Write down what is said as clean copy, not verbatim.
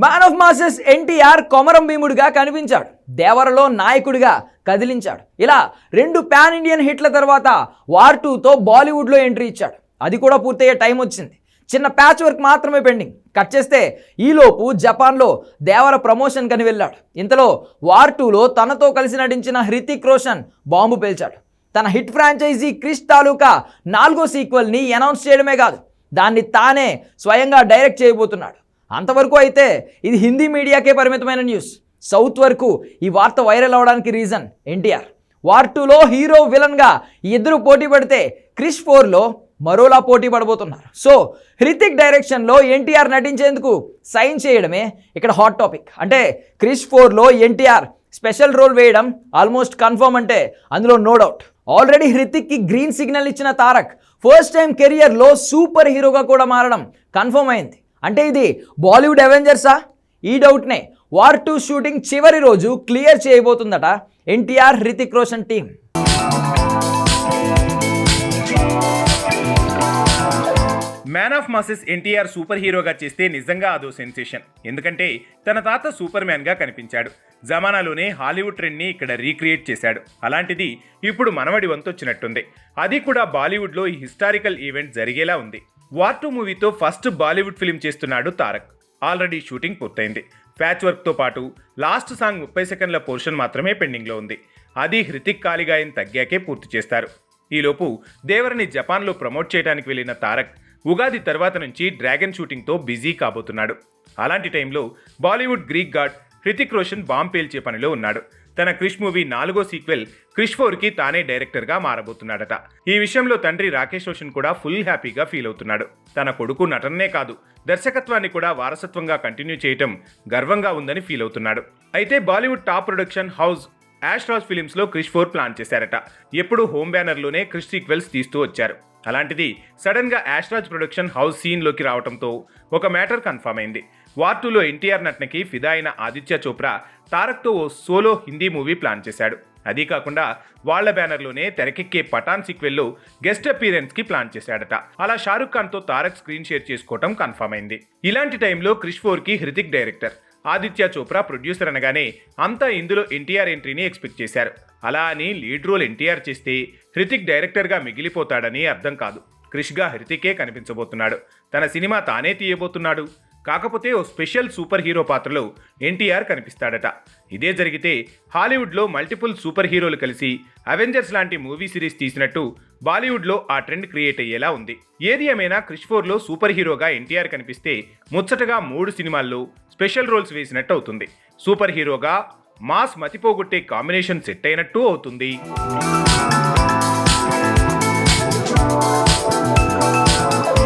Man of masses NTR Komaram భీముడిగా కనిపించాడు, దేవరలో నాయకుడిగా కదిలించాడు. ఇలా 2 పాన్ ఇండియన్ హిట్ల తర్వాత వార్ 2తో బాలీవుడ్లో ఎంట్రీ ఇచ్చాడు. అది కూడా పూర్తయ్యే టైం వచ్చింది. చిన్న ప్యాచ్ వర్క్ మాత్రమే పెండింగ్. కట్ చేస్తే ఈలోపు జపాన్లో దేవర ప్రమోషన్ కని వెళ్ళాడు. ఇంతలో వార్ 2లో తనతో కలిసి నటించిన హృతిక్ రోషన్ బాంబు పేల్చాడు. తన హిట్ ఫ్రాంచైజీ క్రిష్ తాలూకా 4వ సీక్వెల్ని అనౌన్స్ చేయడమే కాదు, దాన్ని తానే స్వయంగా డైరెక్ట్ చేయబోతున్నాడు. అంతవరకు అయితే ఇది హిందీ మీడియాకే పరిమితమైన న్యూస్. సౌత్ వరకు ఈ వార్త వైరల్ అవడానికి రీజన్ ఎన్టీఆర్. వార్ 2లో హీరో విలన్గా ఇద్దరు పోటీ పడితే క్రిష్ 4లో మరోలా పోటీ పడబోతున్నారు. సో హృతిక్ డైరెక్షన్లో ఎన్టీఆర్ నటించేందుకు సైన్ చేయడమే ఇక్కడ హాట్ టాపిక్. అంటే క్రిష్ 4లో ఎన్టీఆర్ స్పెషల్ రోల్ వేయడం ఆల్మోస్ట్ కన్ఫర్మ్ అంటే అందులో నో డౌట్. ఆల్రెడీ హృతిక్కి గ్రీన్ సిగ్నల్ ఇచ్చిన తారక్ ఫస్ట్ టైం కెరియర్లో సూపర్ హీరోగా కూడా మారడం కన్ఫర్మ్ అయింది. అంటే ఇది బాలీవుడ్ అవెంజర్సా? ఈ డౌట్నే వార్ 2 షూటింగ్ చివరి రోజు క్లియర్ చేయబోతుందట NTR Hrithik Roshan team. Man of masses NTR super హీరోగా చేస్తే నిజంగా అదో సెన్సేషన్. ఎందుకంటే తన తాత సూపర్ మ్యాన్గా కనిపించాడు. జమానాలోనే హాలీవుడ్ ట్రెండ్ని ఇక్కడ రీక్రియేట్ చేశాడు. అలాంటిది ఇప్పుడు మనవడి వంతు వచ్చినట్టుంది. అది కూడా బాలీవుడ్లో ఈ హిస్టారికల్ ఈవెంట్ జరిగేలా ఉంది. వార్ 2 మూవీతో ఫస్ట్ బాలీవుడ్ ఫిల్మ్ చేస్తున్నాడు తారక్. ఆల్రెడీ షూటింగ్ పూర్తయింది. ప్యాచ్ వర్క్తో పాటు లాస్ట్ సాంగ్ 30 సెకండ్ల పోర్షన్ మాత్రమే పెండింగ్లో ఉంది. అది హృతిక్ కాలిగాయం తగ్గాకే పూర్తి చేస్తారు. ఈలోపు దేవరని జపాన్లో ప్రమోట్ చేయడానికి వెళ్ళిన తారక్ ఉగాది తర్వాత నుంచి డ్రాగన్ షూటింగ్తో బిజీ కాబోతున్నాడు. అలాంటి టైంలో Bollywood Greek god Hrithik Roshan bomb పేల్చే పనిలో ఉన్నాడు. తన క్రిష్ మూవీ 4వ సీక్వెల్ క్రిష్ 4కి తానే డైరెక్టర్గా మారబోతున్నాడట. ఈ విషయంలో తండ్రి రాకేష్ రోషన్ కూడా ఫుల్ హ్యాపీగా ఫీల్ అవుతున్నాడు. తన కొడుకు నటనే కాదు, దర్శకత్వాన్ని కూడా వారసత్వంగా కంటిన్యూ చేయటం గర్వంగా ఉందని ఫీల్ అవుతున్నాడు. అయితే Bollywood top production house Yash Raj ఫిలిమ్స్లో క్రిష్ 4 ప్లాన్ చేశారట. ఎప్పుడు హోమ్ బ్యానర్లోనే క్రిష్ సీక్వెల్స్ తీస్తూ వచ్చారు. అలాంటిది సడన్గా యాష్ రాజ్ ప్రొడక్షన్ హౌస్ సీన్లోకి రావడంతో ఒక మ్యాటర్ కన్ఫర్మ్ అయింది. వార్ 2లో ఎన్టీఆర్ నటనకి ఫిదా అయిన ఆదిత్య చోప్రా తారక్తో ఓ సోలో హిందీ మూవీ ప్లాన్ చేశాడు. అదీ కాకుండా వాళ్ల బ్యానర్లోనే తెరకెక్కే పఠాన్ సీక్వెల్లో గెస్ట్ అపీరెన్స్కి ప్లాన్ చేశాడట. అలా షారుఖ్ ఖాన్తో తారక్ స్క్రీన్ షేర్ చేసుకోవడం కన్ఫర్మ్ అయింది. ఇలాంటి టైంలో క్రిష్ 4కి హృతిక్ డైరెక్టర్, ఆదిత్య చోప్రా ప్రొడ్యూసర్ అనగానే అంతా ఇందులో ఎన్టీఆర్ ఎంట్రీని ఎక్స్పెక్ట్ చేశారు. అలా అని లీడ్ రోల్ ఎన్టీఆర్ చేస్తే హృతిక్ డైరెక్టర్గా మిగిలిపోతాడని అర్థం కాదు. క్రిష్గా హృతికే కనిపించబోతున్నాడు. తన సినిమా తానే తీయబోతున్నాడు. కాకపోతే ఓ స్పెషల్ సూపర్ హీరో పాత్రలో ఎన్టీఆర్ కనిపిస్తాడట. ఇదే జరిగితే హాలీవుడ్లో మల్టిపుల్ సూపర్ హీరోలు కలిసి అవెంజర్స్ లాంటి మూవీ సిరీస్ తీసినట్టు బాలీవుడ్లో ఆ ట్రెండ్ క్రియేట్ అయ్యేలా ఉంది. ఏది ఏమైనా క్రిష్ 4లో సూపర్ హీరోగా ఎన్టీఆర్ కనిపిస్తే ముచ్చటగా 3 సినిమాల్లో స్పెషల్ రోల్స్ వేసినట్టు అవుతుంది. సూపర్ హీరోగా మాస్ మతిపోగొట్టే కాంబినేషన్ సెట్ అయినట్టు అవుతుంది.